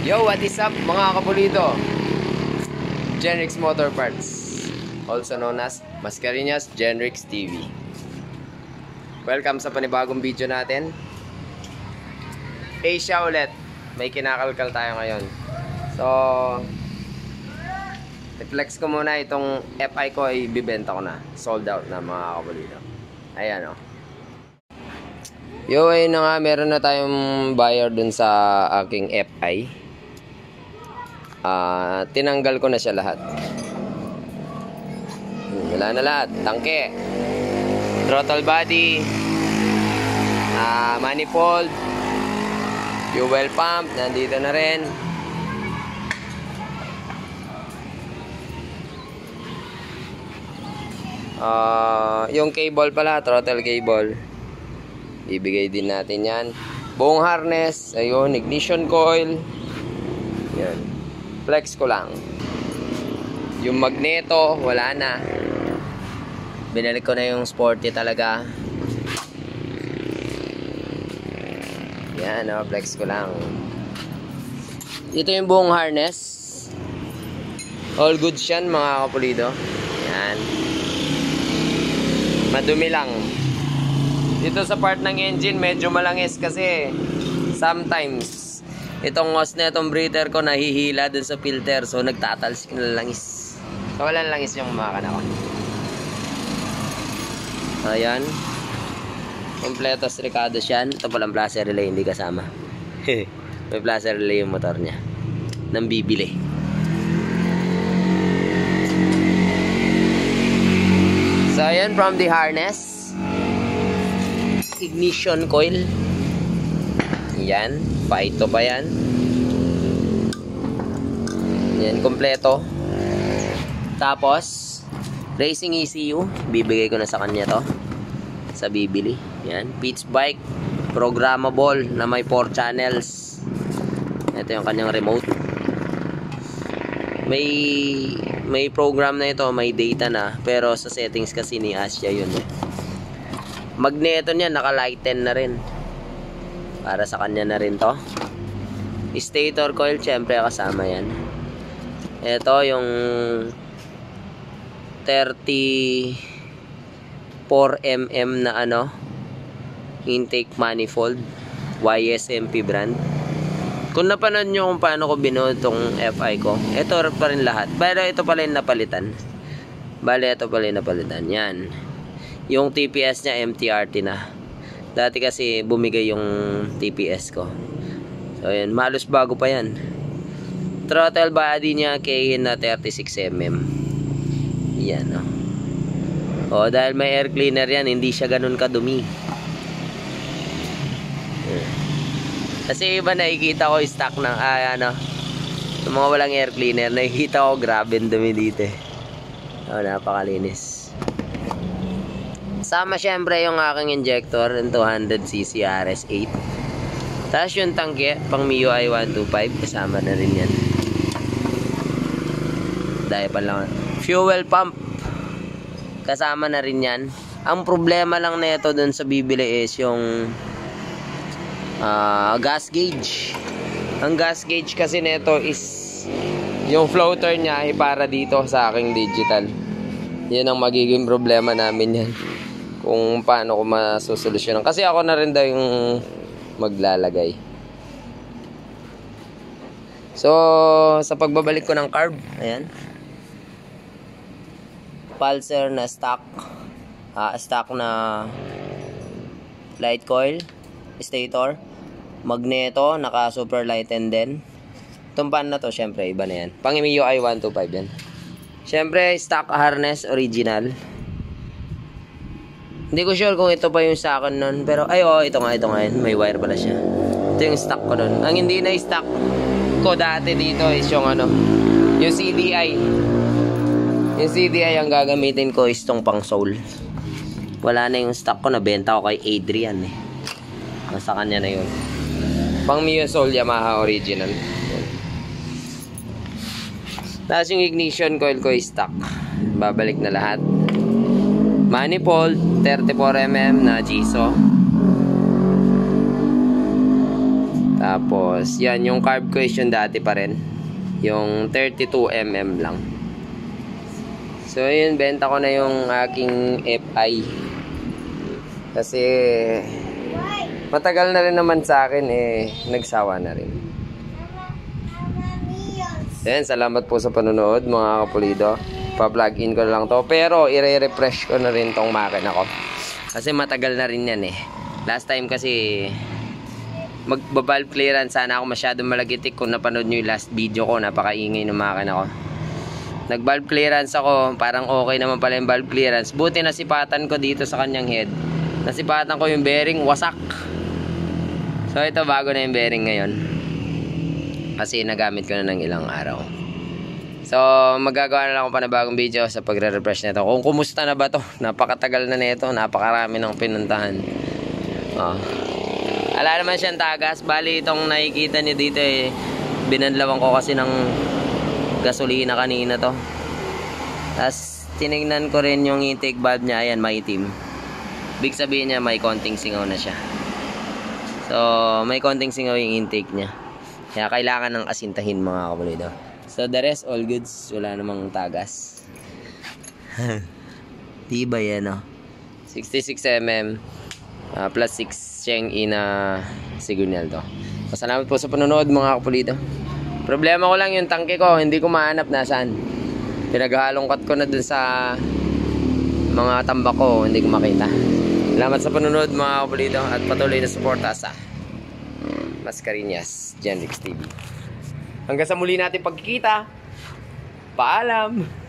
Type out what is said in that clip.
Yo, what is up mga kapulido? Genrix Motor Parts, also known as Mascareñas Genrix TV. Welcome sa panibagong video natin. Asia ulit. May kinakalkal tayo ngayon. So, i-flex ko muna itong FI ko ay bibenta ko na. Sold out na mga kapulido. Ayan o. Yo, ayun na nga. Meron na tayong buyer dun sa aking FI. Tinanggal ko na siya lahat. Wala na lahat. Tangke, throttle body, manifold, fuel pump, nandito na rin. Yung cable pala, throttle cable, ibigay din natin yan. Buong harness, ayun, ignition coil, yan. Flex ko lang. Yung magneto, wala na. Binalik ko na yung sporty talaga. Yan, flex ko lang. Ito yung buong harness. All goods yan mga kapulido. Yan. Madumi lang. Dito sa part ng engine, medyo malangis kasi sometimes itong hose na itong breather ko nahihila dun sa filter, so nagtatalsik na langis. So walang langis yung makina ko. Ayan, kompleto strikados yan. Ito palang placer relay, hindi kasama. May placer relay yung motor nya nang bibili. So ayan, from the harness, ignition coil, yan, paito pa yan. Yan, kompleto. Tapos racing ECU, bibigay ko na sa kanya to sa bibili. Yan, pitch bike, programmable na may 4 channels. Ito yung kanyang remote. May program na ito, may data na, pero sa settings kasi ni Asia yun eh. Magneto niya naka-lighten na rin, para sa kanya na rin to. Stator coil, syempre kasama yan. Ito yung 34mm na intake manifold, YSMP brand. Kung napanood nyo kung paano ko binuo itong FI ko, ito pa rin lahat. Pero ito pala yung napalitan. Bale, ito pala yung napalitan. Yan. Yung TPS nya MTRT na. Dati kasi bumigay yung TPS ko. So yan, malos bago pa yan. Throttle body nya Keihin na 36mm. Yan o. Dahil may air cleaner yan, hindi siya ganun kadumi. Kasi iba nakikita ko stock ng yung mga walang air cleaner, nakikita ko grabe ang dumi dito. Napakalinis. Sama syempre yung aking injector, yung 200cc RS8. Tapos yung tangke, pang MIUI 125, kasama na rin yan. Dahil pa lang. Fuel pump, kasama na rin yan. Ang problema lang na ito dun sa bibili is yung gas gauge. Ang gas gauge kasi nito is yung floater niya ay para dito sa aking digital. Yan ang magiging problema namin yan, kung paano ko masusolusyonan. Kasi ako na rin daw yung maglalagay. So, sa pagbabalik ko ng carb, ayan. Pulsar na stock. Stock na light coil, stator, magneto, naka super lighten din. Itong pan na to, syempre, iba na yan. Pang MIUI 125 yan. Syempre, stock harness, original. Hindi ko sure kung ito pa yung sa akin nun. Pero, ito nga yun. May wire pala siya. Ito yung stock ko nun. Ang hindi na stock ko dati dito is yung yung CDI. Yung CDI ang gagamitin ko is tong pang soul. Wala na yung stock ko, nabenta ko kay Adrian eh. Nasa kanya na yun. Pang Mio Soul Yamaha original. Tapos yung ignition coil ko is stock. Babalik na lahat. Manifold, 34mm na Jiso. Tapos, yan, yung carb question dati pa rin. Yung 32mm lang. So, yun, benta ko na yung aking FI. Kasi, matagal na rin naman sa akin, nagsawa na rin. Yan, salamat po sa panonood, mga kapulido. Pa-plug in ko na lang to. Pero, i-refresh ko na rin tong makina ko. Kasi matagal na rin yan Last time kasi, magbabalve clearance. Sana ako masyadong malagitik. Kung napanood nyo yung last video ko, napakaingay ng makina ko. Nag-valve clearance ako. Parang okay naman pala yung valve clearance. Buti nasipatan ko dito sa kanyang head. Nasipatan ko yung bearing, wasak. So ito, bago na yung bearing ngayon. Kasi nagamit ko na ng ilang araw. So magagawa na lang ako pa na bagong video sa pagre-refresh nito. Kung kumusta na ba to? Napakatagal na nito. Napakarami ng pinuntahan. Ala naman siyang tagas. Bali itong nakikita niyo dito binanlawan ko kasi ng gasolina kanina to. Tapos tinignan ko rin yung intake valve niya. Ayan, maitim. Big sabihin niya may konting singaw na siya. So may konting singaw yung intake niya. Kaya kailangan ng asintahin, mga kapulido. So the rest all goods. Wala namang tagas. Diba yan 66mm plus 6 Cheng-E na signal to. So, salamat po sa panonood, mga kapulido. Problema ko lang yung tangke ko, hindi ko mahanap nasaan. Pinaghalongkat ko na dun sa mga tambak ko, hindi ko makita. Salamat sa panonood, mga kapulido, at patuloy na suporta sa Mascareñas Genrix TV. Hanggang sa muli natin pagkikita. Paalam!